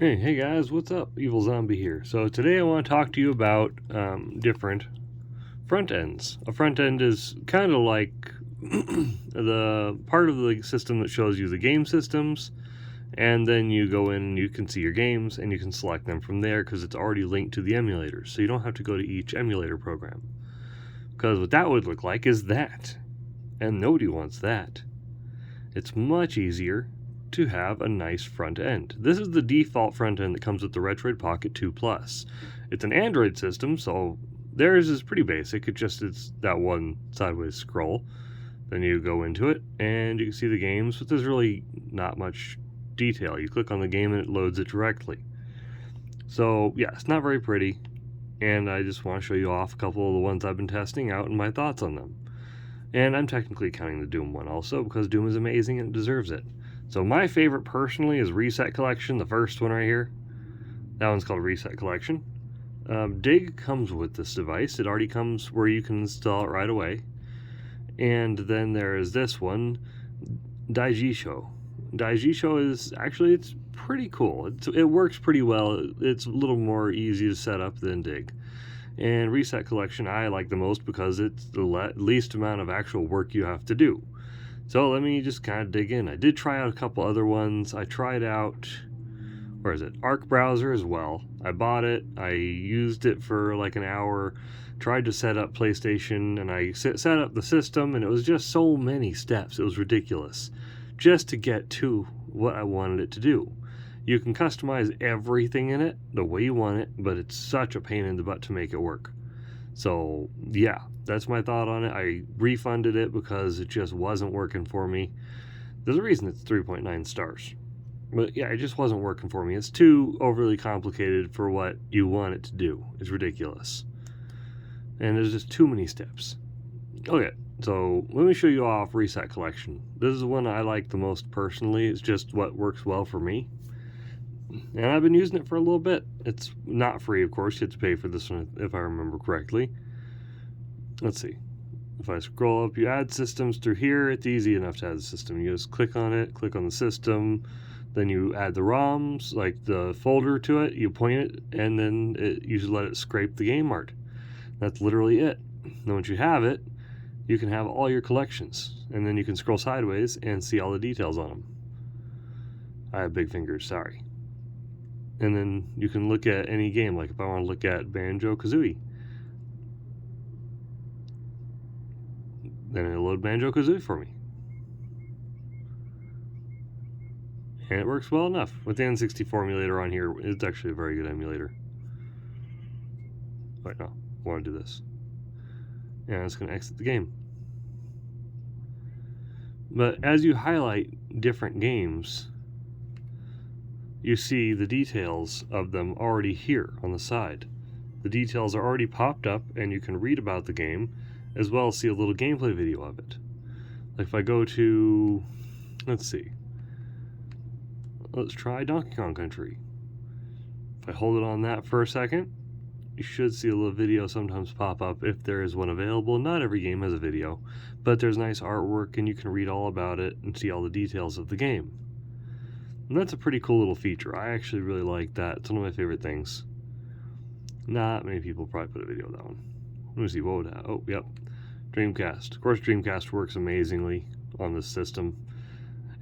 Hey guys, what's up? Evilzombie here. So today I want to talk to you about different front ends. A front end is kind of like the part of the system that shows you the game systems, and then you go in and you can see your games and you can select them from there because it's already linked to the emulator, so you don't have to go to each emulator program. Because what that would look like is that, and nobody wants that. It's much easier to have a nice front end. This is the default front end that comes with the Retroid Pocket 2 Plus. It's an Android system, so theirs is pretty basic. It's that one sideways scroll. Then you go into it and you can see the games, but there's really not much detail. You click on the game and it loads it directly. So yeah, it's not very pretty, and I just want to show you off a couple of the ones I've been testing out and my thoughts on them. And I'm technically counting the Doom one also, because Doom is amazing and it deserves it. So my favorite personally is Reset Collection, the first one right here. That one's called Reset Collection. Dig comes with this device. It already comes where you can install it right away. And then there is this one, Daiji Show. Daiji Show is actually, it's pretty cool. It works pretty well. It's a little more easy to set up than Dig. And Reset Collection I like the most because it's the least amount of actual work you have to do. So let me just kind of dig in. I did try out a couple other ones. I tried out, where is it? Arc Browser as well. I bought it. I used it for like an hour. Tried to set up PlayStation, and I set up the system, and it was just so many steps. It was ridiculous just to get to what I wanted it to do. You can customize everything in it the way you want it, but it's such a pain in the butt to make it work. So yeah, that's my thought on it. I refunded it because it just wasn't working for me. There's a reason it's 3.9 stars. But yeah, it just wasn't working for me. It's too overly complicated for what you want it to do. It's ridiculous. And there's just too many steps. Okay, so let me show you off Reset Collection. This is the one I like the most personally. It's just what works well for me. And I've been using it for a little bit. It's not free, of course. You have to pay for this one if I remember correctly. Let's see. If I scroll up, you add systems through here. It's easy enough to add the system. You just click on it, click on the system. Then you add the ROMs, like the folder to it. You point it, and then you should let it scrape the game art. That's literally it. Then once you have it, you can have all your collections. And then you can scroll sideways and see all the details on them. I have big fingers, sorry. And then you can look at any game, like if I want to look at Banjo-Kazooie. Then it'll load Banjo-Kazooie for me. And it works well enough. With the N64 emulator on here, it's actually a very good emulator. Wait, no, I want to do this. And it's going to exit the game. But as you highlight different games, you see the details of them already here on the side. The details are already popped up, and you can read about the game, as well as see a little gameplay video of it. Like if I go to, let's see, let's try Donkey Kong Country. If I hold it on that for a second, you should see a little video sometimes pop up if there is one available. Not every game has a video, but there's nice artwork, and you can read all about it and see all the details of the game. And that's a pretty cool little feature. I actually really like that. It's one of my favorite things. Not many people probably put a video of that one. Let me see, what would that? Oh, yep. Dreamcast. Of course, Dreamcast works amazingly on this system.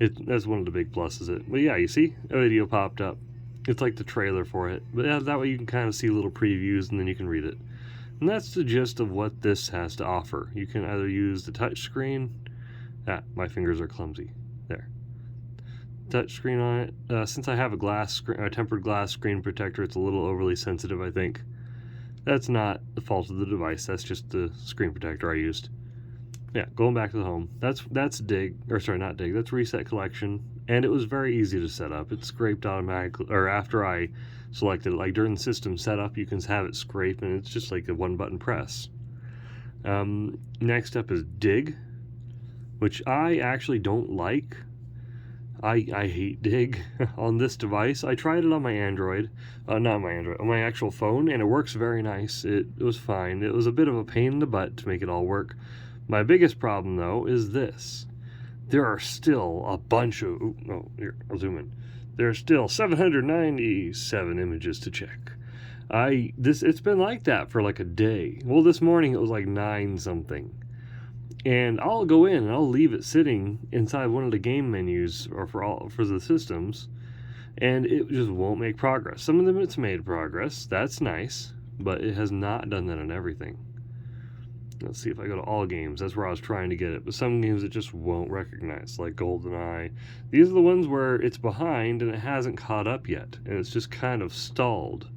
That's one of the big pluses. But yeah, you see? A video popped up. It's like the trailer for it. But yeah, that way you can kind of see little previews and then you can read it. And that's the gist of what this has to offer. You can either use the touch screen. My fingers are clumsy. There. Touch screen on it. Since I have a tempered glass screen protector, it's a little overly sensitive, I think. That's not the fault of the device. That's just the screen protector I used. Yeah, going back to the home. That's Dig, or sorry, not Dig. That's Reset Collection, and it was very easy to set up. It scraped automatically, or after I selected it, like during the system setup, you can have it scrape, and it's just like a one-button press. Next up is Dig, which I actually don't like. I hate Dig on this device. I tried it on my Android, on my actual phone, and it works very nice. It was fine. It was a bit of a pain in the butt to make it all work. My biggest problem, though, is this. There are still a bunch of... here, I'll zoom in. There's still 797 images to check. It's been like that for like a day. Well, this morning it was like 9 something. And I'll go in and I'll leave it sitting inside one of the game menus or for the systems, and it just won't make progress. Some of them it's made progress. That's nice, but it has not done that on everything. Let's see if I go to all games. That's where I was trying to get it. But some games it just won't recognize, like GoldenEye. These are the ones where it's behind and it hasn't caught up yet, and it's just kind of stalled.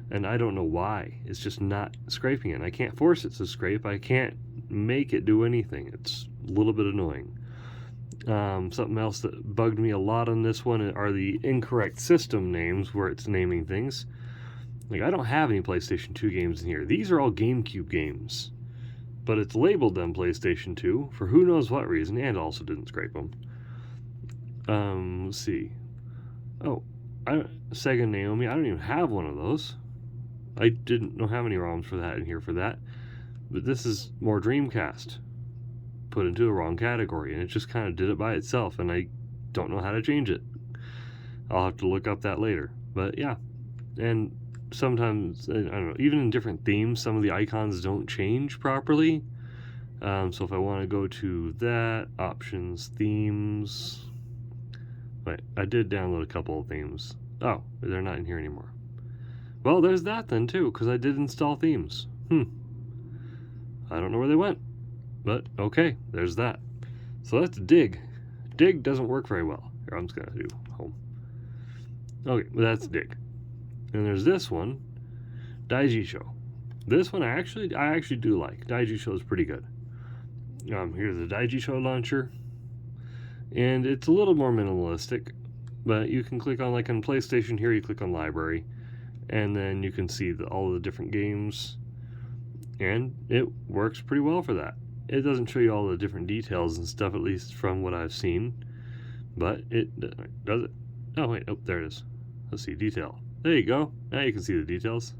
And I don't know why. It's just not scraping it. I can't force it to scrape. I can't make it do anything. It's a little bit annoying. Something else that bugged me a lot on this one are the incorrect system names where it's naming things. Like, I don't have any PlayStation 2 games in here. These are all GameCube games. But it's labeled them PlayStation 2 for who knows what reason, and also didn't scrape them. Let's see. Oh, Sega Naomi. I don't even have one of those. I don't have any ROMs for that in here for that. But this is more Dreamcast put into the wrong category, and it just kind of did it by itself, and I don't know how to change it. I'll have to look up that later. But yeah, and sometimes, I don't know, even in different themes, some of the icons don't change properly. So if I want to go to that, options, themes. Wait, I did download a couple of themes. Oh, they're not in here anymore. Well, there's that then too, because I did install themes. I don't know where they went, but okay, there's that. So that's Dig. Dig doesn't work very well. Here, I'm just gonna do home. Okay, well, that's Dig. And there's this one, Daiji Show. This one I actually do like. Daiji Show is pretty good. Here's the Daiji Show launcher, and it's a little more minimalistic, but you can click on, like on PlayStation here, you click on Library, and then you can see all the different games, and it works pretty well for that. It doesn't show you all the different details and stuff, at least from what I've seen, but it does it. Oh wait, oh there it is. Let's see, detail. There you go. Now you can see the details.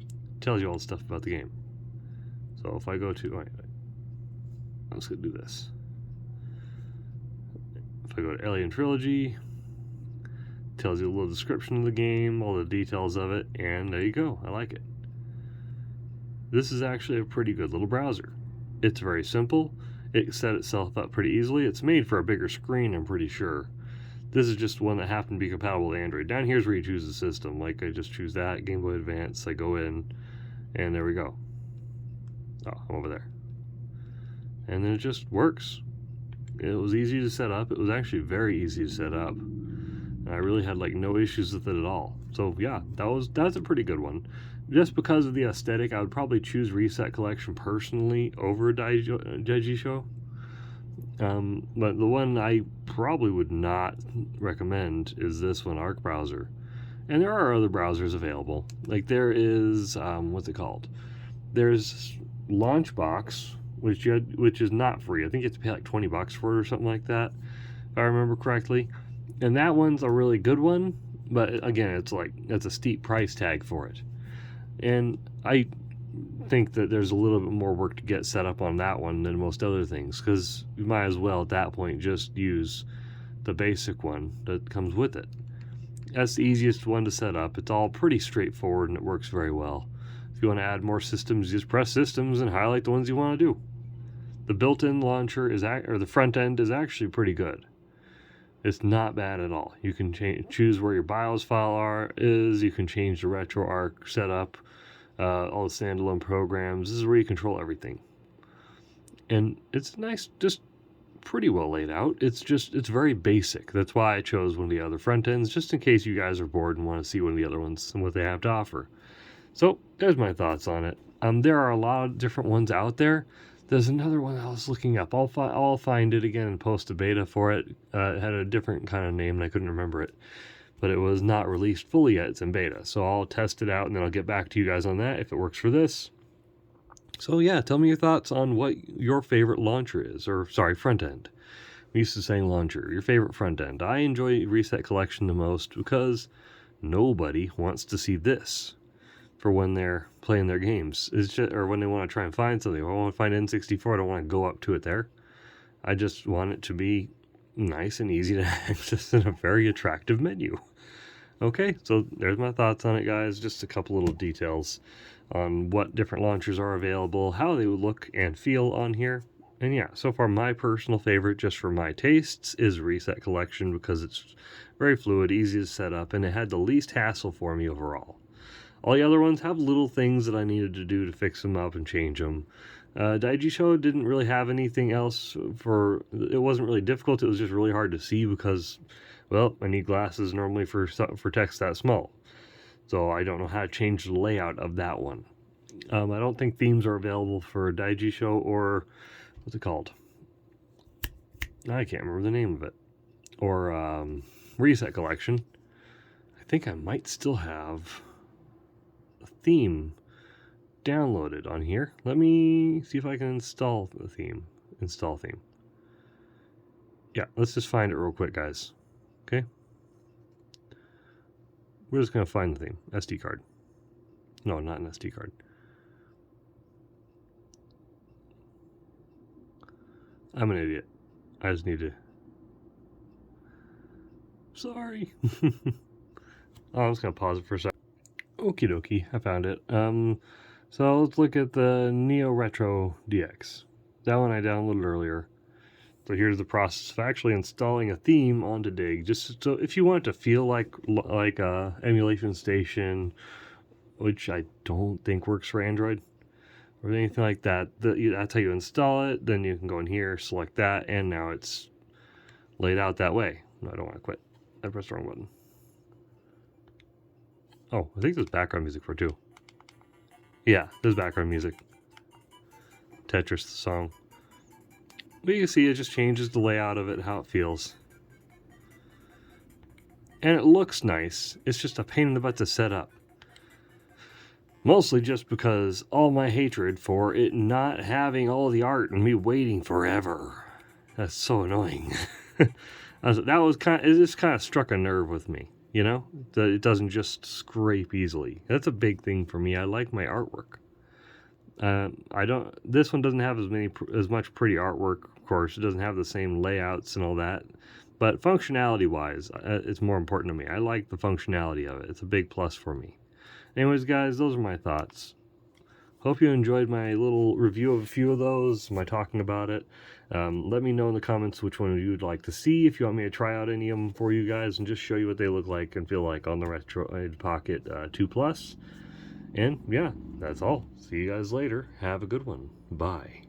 It tells you all the stuff about the game. So if I go to, wait, I'm just gonna do this. If I go to Alien Trilogy, it tells you a little description of the game, all the details of it, and there you go. I like it. This is actually a pretty good little browser. It's very simple. It set itself up pretty easily. It's made for a bigger screen, I'm pretty sure. This is just one that happened to be compatible with Android. Down here's where you choose the system. Like, I just choose that, Game Boy Advance. I go in, and there we go. Oh, I'm over there. And then it just works. It was easy to set up. It was actually very easy to set up. And I really had like no issues with it at all. So yeah, that's a pretty good one. Just because of the aesthetic, I would probably choose Reset Collection personally over Daiji Show. But the one I probably would not recommend is this one, Arc Browser. And there are other browsers available. Like there is, what's it called? There's Launchbox, which is not free. I think you have to pay like $20 for it or something like that, if I remember correctly. And that one's a really good one, but again, it's a steep price tag for it. And I think that there's a little bit more work to get set up on that one than most other things, because you might as well at that point just use the basic one that comes with it. That's the easiest one to set up. It's all pretty straightforward and it works very well. If you want to add more systems, you just press systems and highlight the ones you want to do. The built-in launcher or the front end is actually pretty good. It's not bad at all. You can choose where your BIOS file is. You can change the RetroArch setup, all the standalone programs. This is where you control everything. And it's nice, just pretty well laid out. It's very basic. That's why I chose one of the other front ends, just in case you guys are bored and want to see one of the other ones and what they have to offer. So there's my thoughts on it. There are a lot of different ones out there. There's another one I was looking up. I'll find it again and post a beta for it. It had a different kind of name and I couldn't remember it. But it was not released fully yet. It's in beta. So I'll test it out and then I'll get back to you guys on that if it works for this. So yeah, tell me your thoughts on what your favorite launcher is. Or, sorry, front end. I'm used to saying launcher. Your favorite front end. I enjoy Reset Collection the most because nobody wants to see this for when they're playing their games. It's just, or when they want to try and find something. If I want to find N64, I don't want to go up to it there. I just want it to be nice and easy to access in a very attractive menu. Okay, so there's my thoughts on it, guys. Just a couple little details on what different launchers are available, how they would look and feel on here. And yeah, so far my personal favorite, just for my tastes, is Reset Collection, because it's very fluid, easy to set up, and it had the least hassle for me overall. All the other ones have little things that I needed to do to fix them up and change them. Daiji Show didn't really have anything else it wasn't really difficult, it was just really hard to see because, well, I need glasses normally for text that small. So I don't know how to change the layout of that one. I don't think themes are available for Daiji Show or, what's it called? I can't remember the name of it. Or Reset Collection. I think I might still have a theme downloaded on here. Let me see if I can install the theme. Install theme. Yeah, let's just find it real quick, guys. Okay? We're just going to find the theme. SD card. No, not an SD card. I'm an idiot. I just need to... Sorry. Oh, I'm just going to pause it for a second. Okie dokie, I found it. So let's look at the Neo Retro DX. That one I downloaded earlier. So here's the process of actually installing a theme onto Dig. Just so if you want it to feel like a emulation station, which I don't think works for Android or anything like that, that's how you install it. Then you can go in here, select that, and now it's laid out that way. No, I don't want to quit. I pressed the wrong button. Oh, I think there's background music for it too. Yeah, there's background music. Tetris, the song. But you can see it just changes the layout of it, how it feels. And it looks nice. It's just a pain in the butt to set up. Mostly just because all my hatred for it not having all the art and me waiting forever. That's so annoying. It just kind of struck a nerve with me, you know? That it doesn't just scrape easily. That's a big thing for me. I like my artwork. This one doesn't have as much pretty artwork, of course. It doesn't have the same layouts and all that. But functionality wise, it's more important to me. I like the functionality of it. It's a big plus for me. Anyways, guys, those are my thoughts. Hope you enjoyed my little review of a few of those, my talking about it. Let me know in the comments which one you'd like to see, if you want me to try out any of them for you guys and just show you what they look like and feel like on the Retroid Pocket 2 Plus. And yeah, that's all. See you guys later. Have a good one. Bye.